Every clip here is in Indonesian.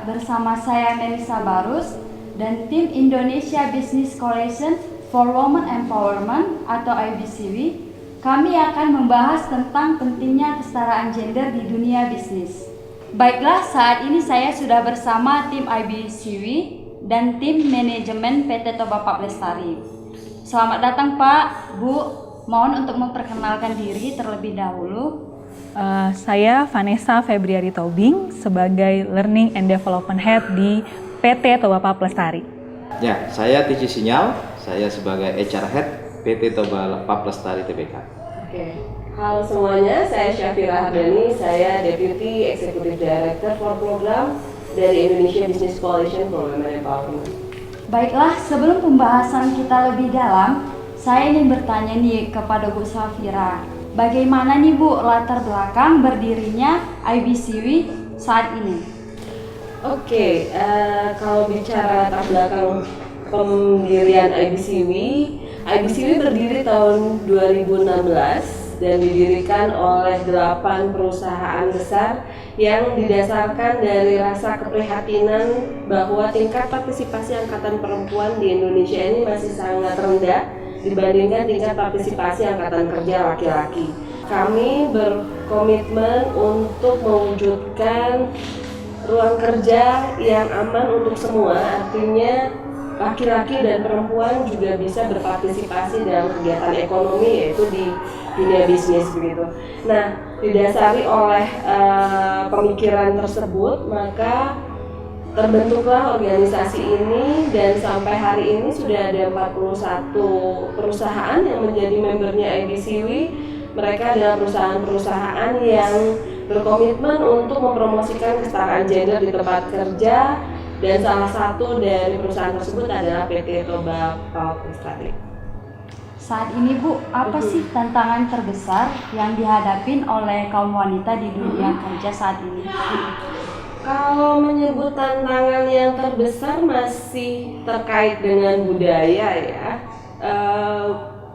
bersama saya Melissa Barus dan tim Indonesia Business Coalition for Women Empowerment atau IBCW. Kami akan membahas tentang pentingnya kesetaraan gender di dunia bisnis. Baiklah, saat ini saya sudah bersama tim IBCW dan tim manajemen PT Toba Pak Lestari. Selamat datang Pak, Bu. Mohon untuk memperkenalkan diri terlebih dahulu. Saya Vanessa Febriari Tobing sebagai Learning and Development Head di PT Toba Pak Lestari. Ya, saya Tiji Sinyal, saya sebagai HR Head PT Toba Pak Lestari Tbk. Oke, halo semuanya, saya Syafira Hardani, saya Deputy Executive Director for Program dari Indonesia Business Coalition for Women Empowerment. Baiklah, sebelum pembahasan kita lebih dalam, saya ingin bertanya nih kepada Bu Syafira. Bagaimana nih Bu latar belakang berdirinya IBCW saat ini? Oke, kalau bicara latar belakang pendirian IBCW berdiri tahun 2016 dan didirikan oleh 8 perusahaan besar yang didasarkan dari rasa keprihatinan bahwa tingkat partisipasi angkatan perempuan di Indonesia ini masih sangat rendah dibandingkan tingkat partisipasi angkatan kerja laki-laki. Kami berkomitmen untuk mewujudkan ruang kerja yang aman untuk semua, artinya laki-laki dan perempuan juga bisa berpartisipasi dalam kegiatan ekonomi, yaitu di dunia bisnis begitu. Nah, didasari oleh pemikiran tersebut, maka terbentuklah organisasi ini dan sampai hari ini sudah ada 41 perusahaan yang menjadi membernya IBCW. Mereka adalah perusahaan-perusahaan yang berkomitmen untuk mempromosikan kesetaraan gender di tempat kerja dan salah satu dari perusahaan tersebut adalah PT Toba Pak Lestari. Saat ini Bu, apa sih tantangan terbesar yang dihadapin oleh kaum wanita di dunia kerja saat ini? Kalau menyebut tantangan yang terbesar masih terkait dengan budaya ya.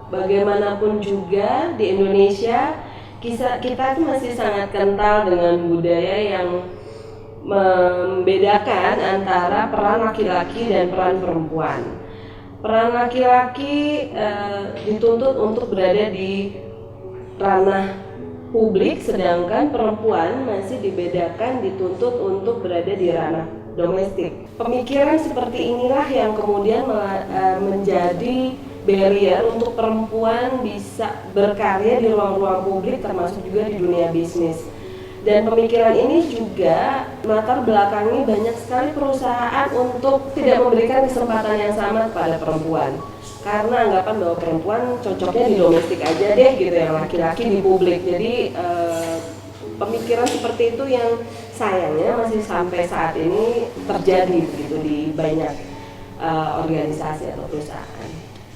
Bagaimanapun juga di Indonesia kita tuh masih sangat kental dengan budaya yang membedakan antara peran laki-laki dan peran perempuan. Peran laki-laki dituntut untuk berada di ranah publik, sedangkan perempuan masih dibedakan dituntut untuk berada di ranah domestik. Pemikiran seperti inilah yang kemudian menjadi barrier untuk perempuan bisa berkarya di ruang-ruang publik termasuk juga di dunia bisnis. Dan pemikiran ini juga latar belakangi banyak sekali perusahaan untuk tidak memberikan kesempatan yang sama kepada perempuan. Karena anggapan bahwa perempuan cocoknya di domestik aja deh gitu, yang laki-laki di publik. Jadi pemikiran seperti itu yang sayangnya masih sampai saat ini terjadi gitu di banyak organisasi atau perusahaan.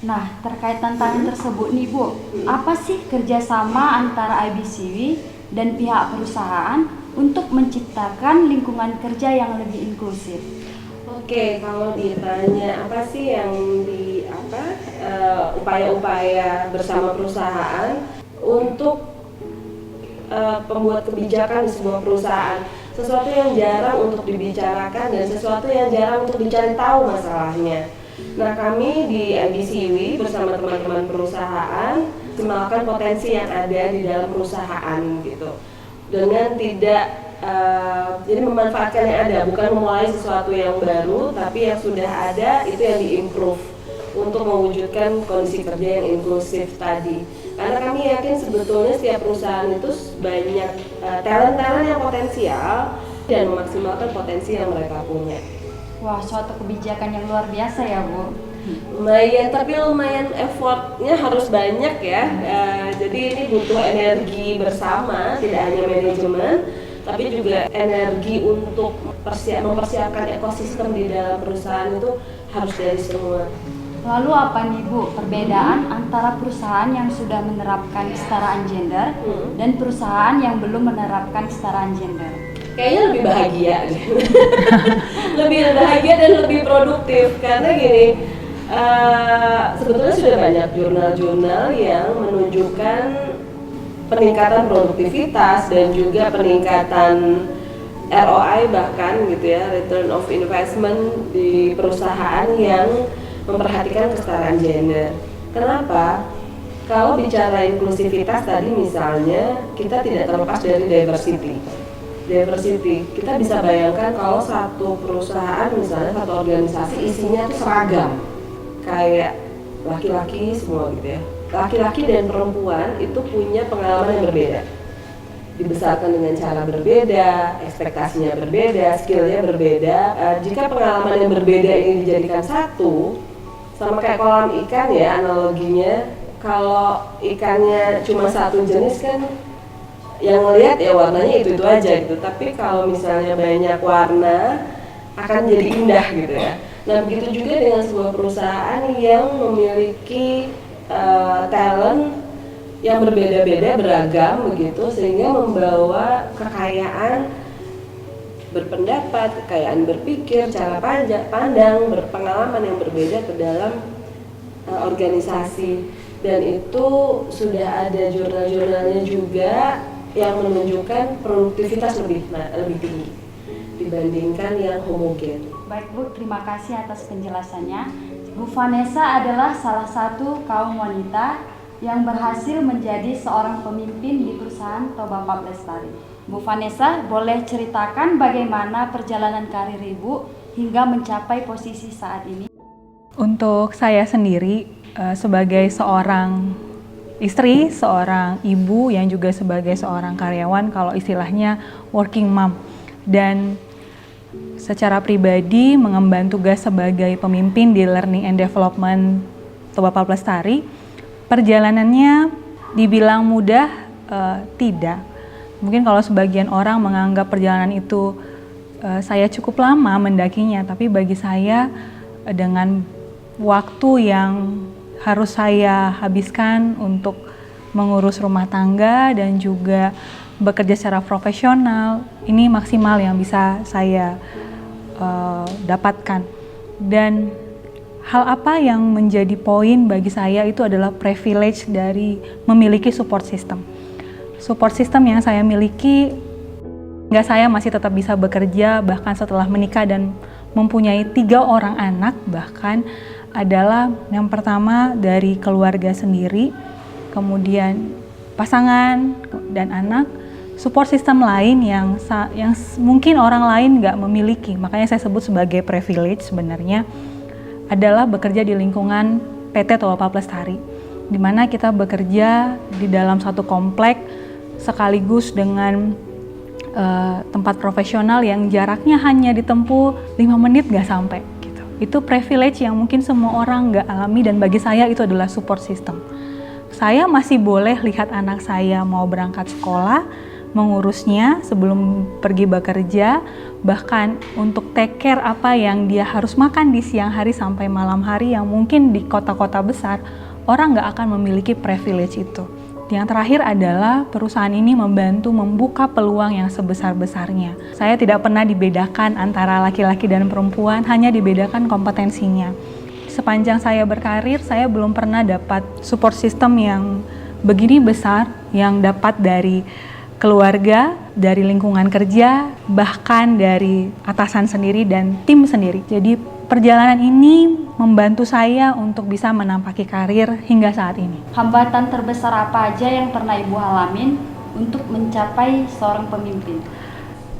Nah, terkait tantangan tersebut nih Bu, apa sih kerjasama antara IBCW dan pihak perusahaan untuk menciptakan lingkungan kerja yang lebih inklusif? Oke, kalau ditanya apa sih yang upaya-upaya bersama perusahaan untuk pembuat kebijakan di sebuah perusahaan, sesuatu yang jarang untuk dibicarakan dan sesuatu yang jarang untuk dicari tahu masalahnya. Nah, kami di IBCW bersama teman-teman perusahaan memaksimalkan potensi yang ada di dalam perusahaan gitu, dengan tidak jadi memanfaatkan yang ada, bukan memulai sesuatu yang baru, tapi yang sudah ada itu yang diimprove untuk mewujudkan kondisi kerja yang inklusif tadi. Karena kami yakin sebetulnya setiap perusahaan itu banyak talent-talent yang potensial dan memaksimalkan potensi yang mereka punya. Wah, suatu kebijakan yang luar biasa ya Bu. Lumayan effortnya harus banyak ya. Jadi ini butuh energi bersama, tidak hanya manajemen, tapi juga energi untuk mempersiapkan ekosistem di dalam perusahaan itu harus dari semua. Lalu apa nih Bu perbedaan antara perusahaan yang sudah menerapkan kesetaraan gender dan perusahaan yang belum menerapkan kesetaraan gender? Kayaknya lebih bahagia lebih bahagia dan lebih produktif karena gini, sebetulnya sudah banyak jurnal-jurnal yang menunjukkan peningkatan produktivitas dan juga peningkatan ROI bahkan gitu ya, return of investment di perusahaan yang memperhatikan kesetaraan gender. Kenapa? Kalau bicara inklusivitas tadi misalnya, kita tidak terlepas dari diversity. Kita bisa bayangkan kalau satu perusahaan misalnya satu organisasi isinya itu seragam, kayak laki-laki semua gitu ya. Laki-laki dan perempuan itu punya pengalaman yang berbeda, dibesarkan dengan cara berbeda, ekspektasinya berbeda, skillnya berbeda. Jika pengalaman yang berbeda ini dijadikan satu, sama kayak kolam ikan ya analoginya. Kalau ikannya cuma satu jenis kan yang ngelihat ya warnanya itu aja gitu, tapi kalau misalnya banyak warna akan jadi indah gitu ya. Nah begitu juga dengan sebuah perusahaan yang memiliki talent yang berbeda-beda, beragam begitu, sehingga membawa kekayaan berpendapat, kekayaan berpikir, cara pandang, berpengalaman yang berbeda ke dalam organisasi. Dan itu sudah ada jurnal-jurnalnya juga yang menunjukkan produktivitas lebih tinggi dibandingkan yang homogen. Baik Bu, terima kasih atas penjelasannya. Bu Vanessa adalah salah satu kaum wanita yang berhasil menjadi seorang pemimpin di perusahaan Toba Pap Lestari. Bu Vanessa, boleh ceritakan bagaimana perjalanan karir Ibu hingga mencapai posisi saat ini? Untuk saya sendiri, sebagai seorang istri, seorang ibu yang juga sebagai seorang karyawan, kalau istilahnya working mom, dan secara pribadi mengemban tugas sebagai pemimpin di Learning and Development Toba Pap Lestari, perjalanannya dibilang mudah, tidak. Mungkin kalau sebagian orang menganggap perjalanan itu saya cukup lama mendakinya, tapi bagi saya dengan waktu yang harus saya habiskan untuk mengurus rumah tangga dan juga bekerja secara profesional, ini maksimal yang bisa saya dapatkan. Dan hal apa yang menjadi poin bagi saya itu adalah privilege dari memiliki support system. Support system yang saya miliki hingga saya masih tetap bisa bekerja bahkan setelah menikah dan mempunyai 3 orang anak, bahkan adalah yang pertama dari keluarga sendiri, kemudian pasangan dan anak, support system lain yang mungkin orang lain nggak memiliki. Makanya saya sebut sebagai privilege sebenarnya adalah bekerja di lingkungan PT Toba Pap Lestari, di mana kita bekerja di dalam satu komplek sekaligus dengan tempat profesional yang jaraknya hanya ditempuh 5 menit nggak sampai. Itu privilege yang mungkin semua orang nggak alami, dan bagi saya itu adalah support system. Saya masih boleh lihat anak saya mau berangkat sekolah, mengurusnya sebelum pergi bekerja, bahkan untuk take care apa yang dia harus makan di siang hari sampai malam hari yang mungkin di kota-kota besar orang nggak akan memiliki privilege itu. Yang terakhir adalah perusahaan ini membantu membuka peluang yang sebesar-besarnya. Saya tidak pernah dibedakan antara laki-laki dan perempuan, hanya dibedakan kompetensinya. Sepanjang saya berkarir, saya belum pernah dapat support system yang begini besar, yang dapat dari keluarga, dari lingkungan kerja, bahkan dari atasan sendiri dan tim sendiri. Jadi perjalanan ini membantu saya untuk bisa menampaki karir hingga saat ini. Hambatan terbesar apa aja yang pernah Ibu alamin untuk mencapai seorang pemimpin?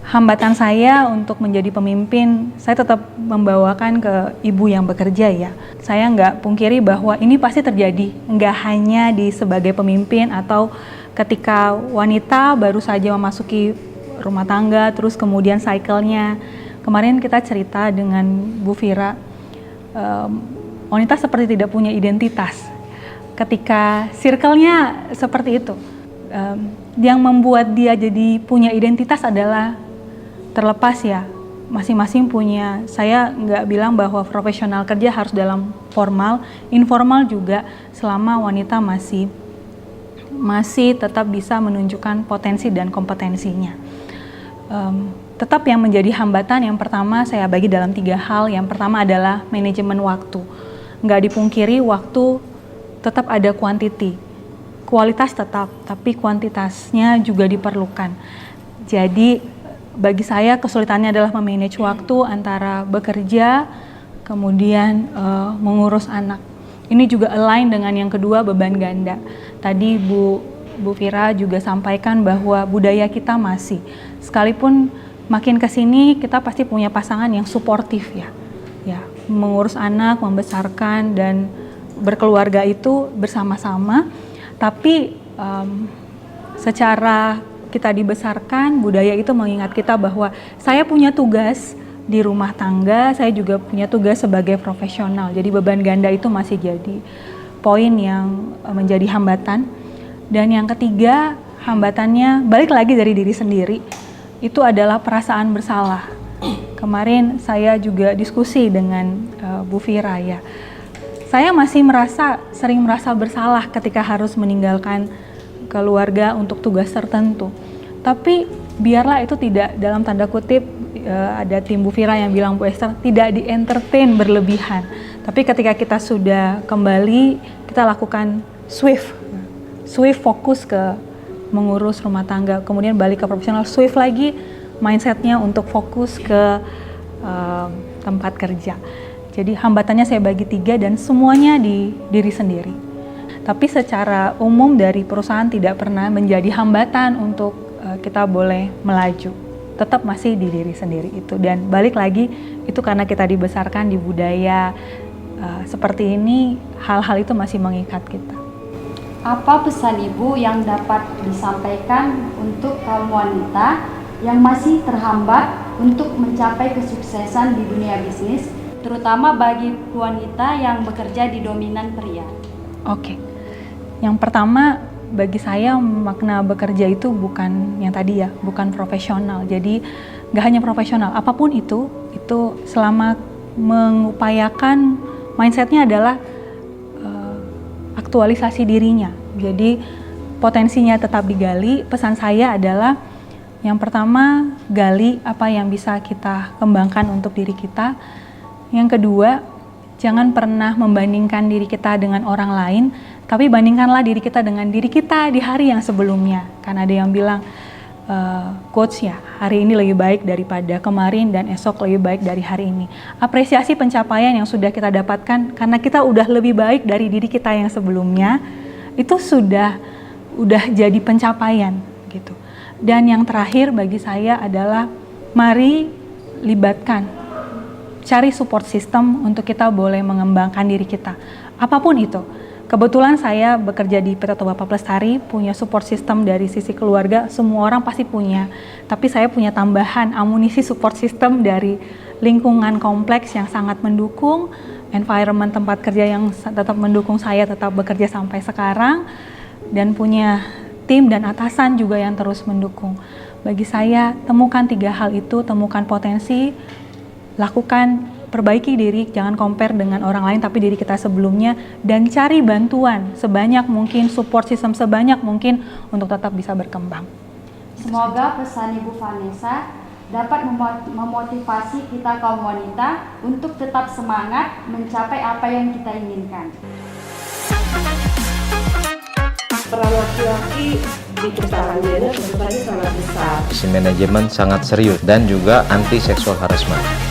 Hambatan saya untuk menjadi pemimpin, saya tetap membawakan ke ibu yang bekerja ya. Saya nggak pungkiri bahwa ini pasti terjadi, nggak hanya di sebagai pemimpin atau ketika wanita baru saja memasuki rumah tangga, terus kemudian cycle-nya. Kemarin kita cerita dengan Bu Vira, wanita seperti tidak punya identitas. Ketika circle-nya seperti itu, yang membuat dia jadi punya identitas adalah terlepas ya, masing-masing punya. Saya nggak bilang bahwa profesional kerja harus dalam formal, informal juga selama wanita masih tetap bisa menunjukkan potensi dan kompetensinya. Tetap yang menjadi hambatan yang pertama saya bagi dalam 3 hal. Yang pertama adalah manajemen waktu. Nggak dipungkiri waktu tetap ada quantity. Kualitas tetap, tapi kuantitasnya juga diperlukan. Jadi bagi saya kesulitannya adalah memanage waktu antara bekerja, kemudian mengurus anak. Ini juga align dengan yang kedua, beban ganda. Tadi Bu Fira juga sampaikan bahwa budaya kita masih, sekalipun makin kesini kita pasti punya pasangan yang suportif ya, mengurus anak, membesarkan dan berkeluarga itu bersama-sama. Tapi secara kita dibesarkan, budaya itu mengingat kita bahwa saya punya tugas di rumah tangga, saya juga punya tugas sebagai profesional. Jadi beban ganda itu masih jadi poin yang menjadi hambatan. Dan yang ketiga, hambatannya balik lagi dari diri sendiri, itu adalah perasaan bersalah. Kemarin saya juga diskusi dengan Bu Fira ya. Saya masih sering merasa bersalah ketika harus meninggalkan keluarga untuk tugas tertentu. Tapi biarlah itu tidak, dalam tanda kutip, ada tim Bu Fira yang bilang, Bu Esther, tidak di-entertain berlebihan. Tapi ketika kita sudah kembali, kita lakukan swift fokus ke mengurus rumah tangga, kemudian balik ke profesional, swift lagi mindsetnya untuk fokus ke tempat kerja. Jadi hambatannya saya bagi 3 dan semuanya di diri sendiri. Tapi secara umum dari perusahaan tidak pernah menjadi hambatan untuk kita boleh melaju. Tetap masih di diri sendiri itu. Dan balik lagi, itu karena kita dibesarkan di budaya seperti ini, hal-hal itu masih mengikat kita. Apa pesan Ibu yang dapat disampaikan untuk kaum wanita yang masih terhambat untuk mencapai kesuksesan di dunia bisnis, terutama bagi wanita yang bekerja di dominan pria? Oke. Yang pertama, bagi saya makna bekerja itu bukan yang tadi ya, bukan profesional. Jadi gak hanya profesional, apapun itu selama mengupayakan mindsetnya adalah aktualisasi dirinya. Jadi potensinya tetap digali. Pesan saya adalah yang pertama, gali apa yang bisa kita kembangkan untuk diri kita. Yang kedua, jangan pernah membandingkan diri kita dengan orang lain, tapi bandingkanlah diri kita dengan diri kita di hari yang sebelumnya. Karena ada yang bilang, quotes ya, hari ini lebih baik daripada kemarin dan esok lebih baik dari hari ini. Apresiasi pencapaian yang sudah kita dapatkan karena kita udah lebih baik dari diri kita yang sebelumnya, itu sudah jadi pencapaian gitu. Dan yang terakhir bagi saya adalah mari libatkan, cari support system untuk kita boleh mengembangkan diri kita. Apapun itu. Kebetulan saya bekerja di PT Toba Pap Lestari, punya support system dari sisi keluarga, semua orang pasti punya. Tapi saya punya tambahan amunisi support system dari lingkungan kompleks yang sangat mendukung, environment tempat kerja yang tetap mendukung saya tetap bekerja sampai sekarang, dan punya tim dan atasan juga yang terus mendukung. Bagi saya, temukan 3 hal itu, temukan potensi, lakukan, perbaiki diri, jangan compare dengan orang lain tapi diri kita sebelumnya, dan cari bantuan sebanyak mungkin, support system sebanyak mungkin untuk tetap bisa berkembang. Semoga pesan Ibu Vanessa dapat memotivasi kita kaum wanita untuk tetap semangat mencapai apa yang kita inginkan. Peran laki-laki di perusahaan gender tentu saja sangat besar. Sisi manajemen sangat serius dan juga anti seksual harassment.